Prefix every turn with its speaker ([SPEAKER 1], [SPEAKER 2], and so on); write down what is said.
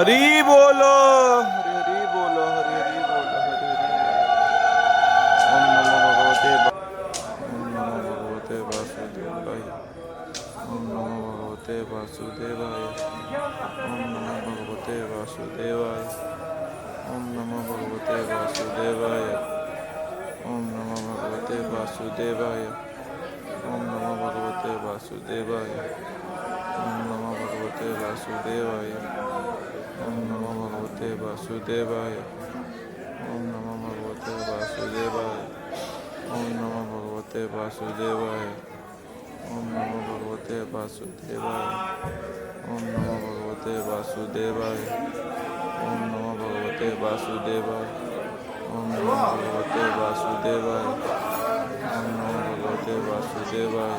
[SPEAKER 1] हरि बोलो, हरि हरि बोलो, हरि हरि बोलो, हरि हरि बोलो। ओम नमो भगवते वासुदेवाय। ओम नमो भगवते वासुदेवाय। ओम नमो भगवते वासुदेवाय। ओम नमो भगवते वासुदेवाय। ओम नमो भगवते वासुदेवाय। ओम नमो भगवते वासुदेवाय। ओम नमो भगवते वासुदेवाय। ओम नमो भगवते वासुदेवाय। ओम नमो भगवते वासुदेवाय। ओम नमो भगवते वासुदेवाय। ओम नमो भगवते वासुदेवाय। ओम नमो भगवते वासुदेवाय। ओम नमो भगवते वासुदेवाय। ओम नमो भगवते वासुदेवाय। ओम नमो भगवते वासुदेवाय।